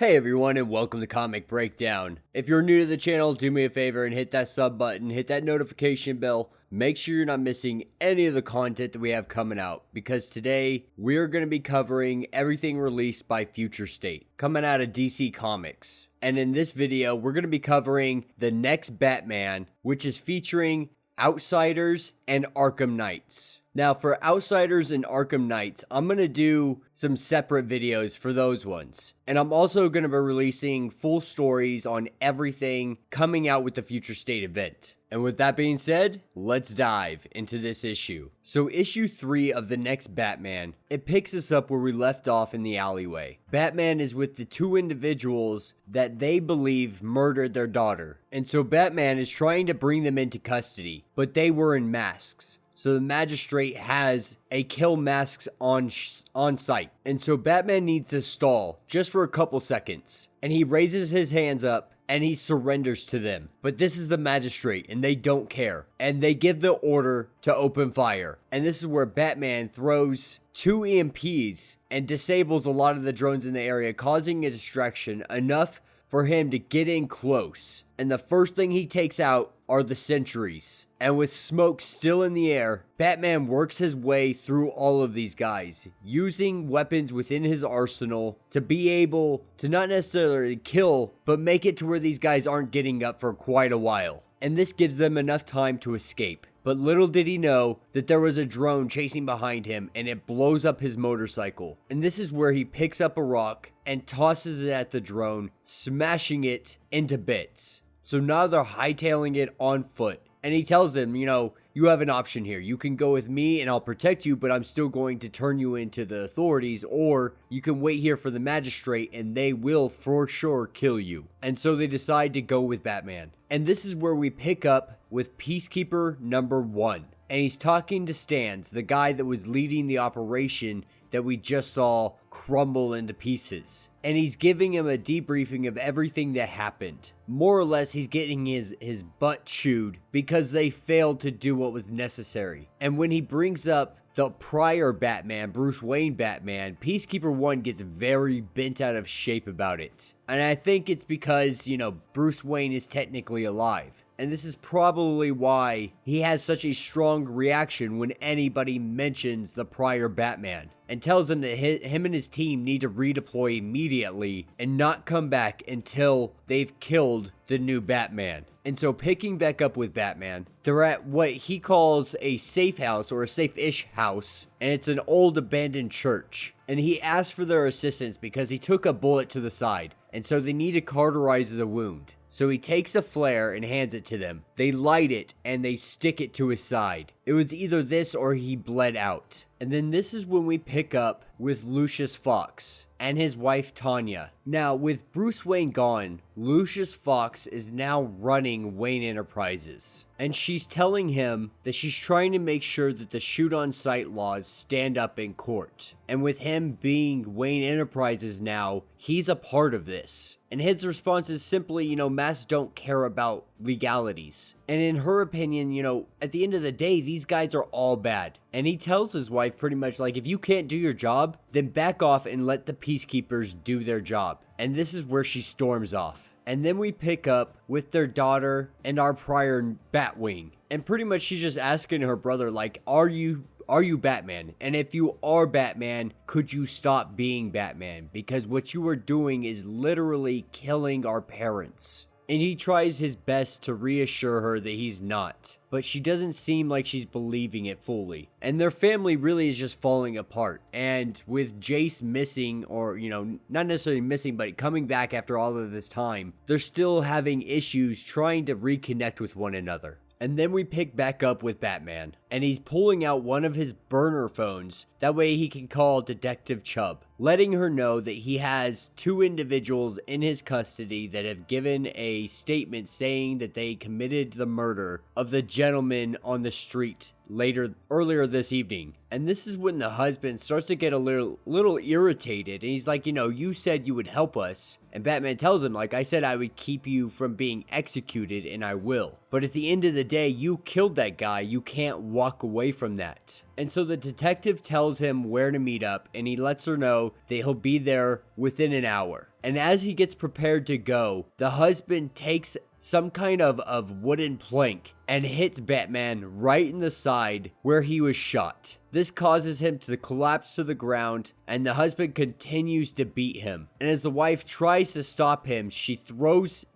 Hey everyone, and welcome to Comic Breakdown. If you're new to the channel, do me a favor and hit that sub button, hit that notification bell. Make sure you're not missing any of the content that we have coming out, because today we're going to be covering everything released by Future State, coming out of DC Comics. And in this video, we're going to be covering the next Batman, which is featuring Outsiders and Arkham Knights. Now, for Outsiders and Arkham Knights, I'm going to do some separate videos for those ones. And I'm also going to be releasing full stories on everything coming out with the Future State event. And with that being said, let's dive into this issue. So issue 3 of the next Batman, it picks us up where we left off in the alleyway. Batman is with the two individuals that they believe murdered their daughter. And so Batman is trying to bring them into custody, but they were in masks. So the Magistrate has a kill masks on site. And so Batman needs to stall just for a couple seconds. And he raises his hands up and he surrenders to them. But this is the Magistrate and they don't care. And they give the order to open fire. And this is where Batman throws 2 EMPs and disables a lot of the drones in the area, causing a distraction enough for him to get in close. And the first thing he takes out are the sentries. And with smoke still in the air, Batman works his way through all of these guys, using weapons within his arsenal to be able to not necessarily kill, but make it to where these guys aren't getting up for quite a while. And this gives them enough time to escape. But little did he know that there was a drone chasing behind him and it blows up his motorcycle. And this is where he picks up a rock and tosses it at the drone, smashing it into bits. So now they're hightailing it on foot. And he tells them, you have an option here. You can go with me and I'll protect you, but I'm still going to turn you into the authorities. Or you can wait here for the Magistrate and they will for sure kill you. And so they decide to go with Batman. And this is where we pick up with Peacekeeper number 1. And he's talking to Stans, the guy that was leading the operation that we just saw crumble into pieces. And he's giving him a debriefing of everything that happened. More or less, he's getting his butt chewed because they failed to do what was necessary. And when he brings up the prior Batman, Bruce Wayne Batman, Peacekeeper 1 gets very bent out of shape about it. And I think it's because, Bruce Wayne is technically alive. And this is probably why he has such a strong reaction when anybody mentions the prior Batman, and tells him that him and his team need to redeploy immediately and not come back until they've killed the new Batman. And so picking back up with Batman, they're at what he calls a safe house or a safe-ish house, and it's an old abandoned church. And he asks for their assistance because he took a bullet to the side, and so they need to cauterize the wound. So he takes a flare and hands it to them. They light it and they stick it to his side. It was either this or he bled out. And then this is when we pick up with Lucius Fox and his wife Tanya. Now, with Bruce Wayne gone, Lucius Fox is now running Wayne Enterprises. And she's telling him that she's trying to make sure that the shoot-on-sight laws stand up in court. And with him being Wayne Enterprises now, he's a part of this. And his response is simply, masks don't care about legalities. And in her opinion, at the end of the day, these guys are all bad. And he tells his wife pretty much like, if you can't do your job, then back off and let the peacekeepers do their job. And this is where she storms off. And then we pick up with their daughter and our prior Batwing. And pretty much she's just asking her brother, like, are you Batman? And if you are Batman, could you stop being Batman? Because what you are doing is literally killing our parents. And he tries his best to reassure her that he's not. But she doesn't seem like she's believing it fully. And their family really is just falling apart. And with Jace missing, or, not necessarily missing, but coming back after all of this time, they're still having issues trying to reconnect with one another. And then we pick back up with Batman, and he's pulling out one of his burner phones, that way he can call Detective Chubb, letting her know that he has 2 individuals in his custody that have given a statement saying that they committed the murder of the gentleman on the street earlier this evening. And this is when the husband starts to get a little irritated, and he's like, you said you would help us. And Batman tells him, like, I said I would keep you from being executed, and I will. But at the end of the day, you killed that guy. You can't walk walk away from that. And so the detective tells him where to meet up, and he lets her know that he'll be there within an hour. And as he gets prepared to go, the husband takes some kind of wooden plank and hits Batman right in the side where he was shot. This causes him to collapse to the ground, and the husband continues to beat him. And as the wife tries to stop him, he throws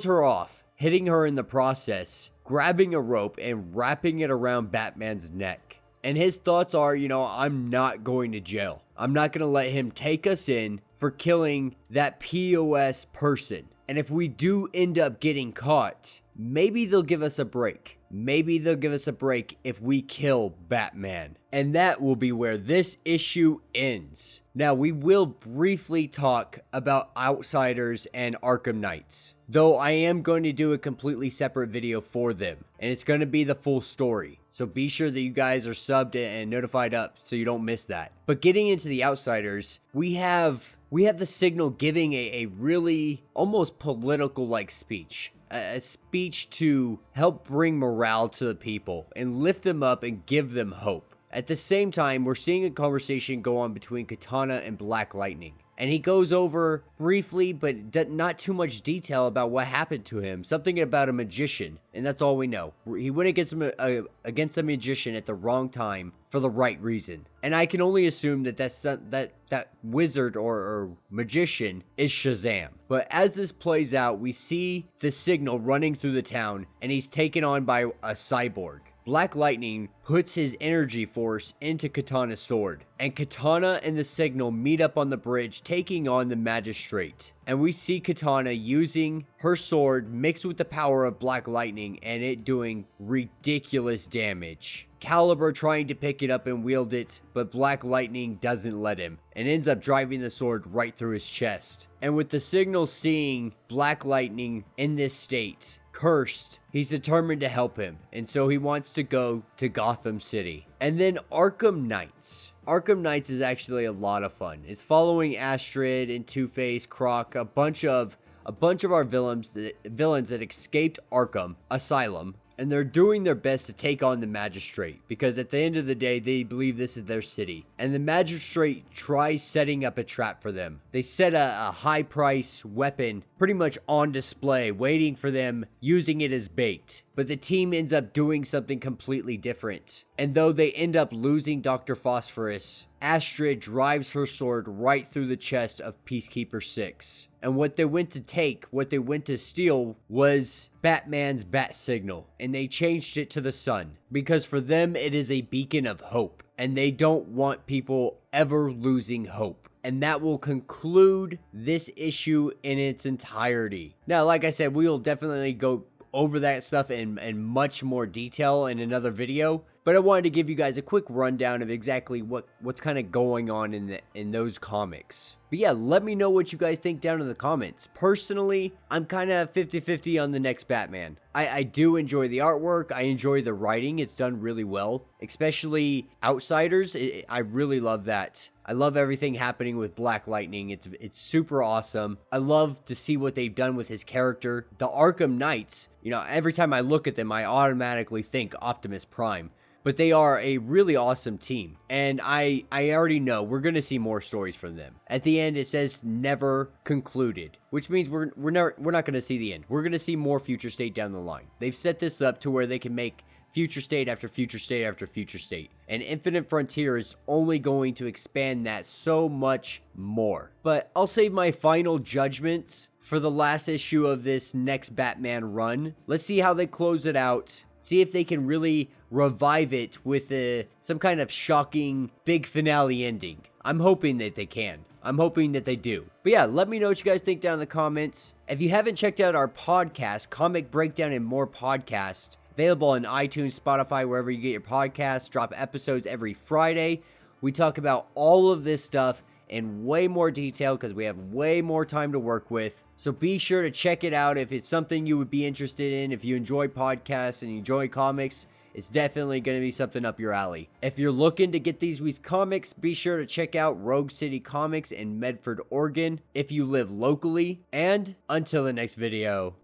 her off, hitting her in the process, grabbing a rope and wrapping it around Batman's neck. And his thoughts are, I'm not going to jail. I'm not going to let him take us in for killing that POS person. And if we do end up getting caught, maybe they'll give us a break. Maybe they'll give us a break if we kill Batman. And that will be where this issue ends. Now, we will briefly talk about Outsiders and Arkham Knights, though I am going to do a completely separate video for them, and it's going to be the full story. So be sure that you guys are subbed and notified up so you don't miss that. But getting into the Outsiders, we have the Signal giving a really almost political-like speech. A speech to help bring morale to the people and lift them up and give them hope. At the same time, we're seeing a conversation go on between Katana and Black Lightning. And he goes over briefly, but not too much detail about what happened to him. Something about a magician, and that's all we know. He went against a magician at the wrong time for the right reason. And I can only assume that wizard or magician is Shazam. But as this plays out, we see the Signal running through the town, and he's taken on by a cyborg. Black Lightning puts his energy force into Katana's sword, and Katana and the Signal meet up on the bridge, taking on the Magistrate. And we see Katana using her sword mixed with the power of Black Lightning, and it doing ridiculous damage. Caliber trying to pick it up and wield it, but Black Lightning doesn't let him, and ends up driving the sword right through his chest. And with the Signal seeing Black Lightning in this state, cursed, he's determined to help him, and so he wants to go to Gotham City. And then Arkham Knights. Arkham Knights is actually a lot of fun. It's following Astrid and Two-Face, Croc, a bunch of our villains that escaped Arkham Asylum, and they're doing their best to take on the Magistrate, because at the end of the day, they believe this is their city. And the Magistrate tries setting up a trap for them. They set a high-price weapon pretty much on display, waiting for them, using it as bait. But the team ends up doing something completely different. And though they end up losing Dr. Phosphorus, Astrid drives her sword right through the chest of Peacekeeper 6. And what they went to steal was Batman's bat signal. And they changed it to the sun, because for them it is a beacon of hope. And they don't want people ever losing hope. And that will conclude this issue in its entirety. Now, like I said, we will definitely go over that stuff in much more detail in another video, but I wanted to give you guys a quick rundown of exactly what's kind of going on in those comics. But yeah, let me know what you guys think down in the comments. Personally, I'm kind of 50-50 on the next Batman. I do enjoy the artwork, I enjoy the writing, it's done really well, especially Outsiders. I really love that. I love everything happening with Black Lightning. It's super awesome. I love to see what they've done with his character. The Arkham Knights, every time I look at them, I automatically think Optimus Prime. But they are a really awesome team. And I already know we're going to see more stories from them. At the end, it says never concluded, which means we're not going to see the end. We're going to see more Future State down the line. They've set this up to where they can make Future State after Future State after Future State. And Infinite Frontier is only going to expand that so much more. But I'll save my final judgments for the last issue of this next Batman run. Let's see how they close it out. See if they can really revive it with some kind of shocking big finale ending. I'm hoping that they can. I'm hoping that they do. But yeah, let me know what you guys think down in the comments. If you haven't checked out our podcast, Comic Breakdown and More Podcast, available on iTunes, Spotify, wherever you get your podcasts, drop episodes every Friday. We talk about all of this stuff in way more detail because we have way more time to work with. So be sure to check it out if it's something you would be interested in. If you enjoy podcasts and you enjoy comics, it's definitely going to be something up your alley. If you're looking to get these week's comics, be sure to check out Rogue City Comics in Medford, Oregon if you live locally. And until the next video.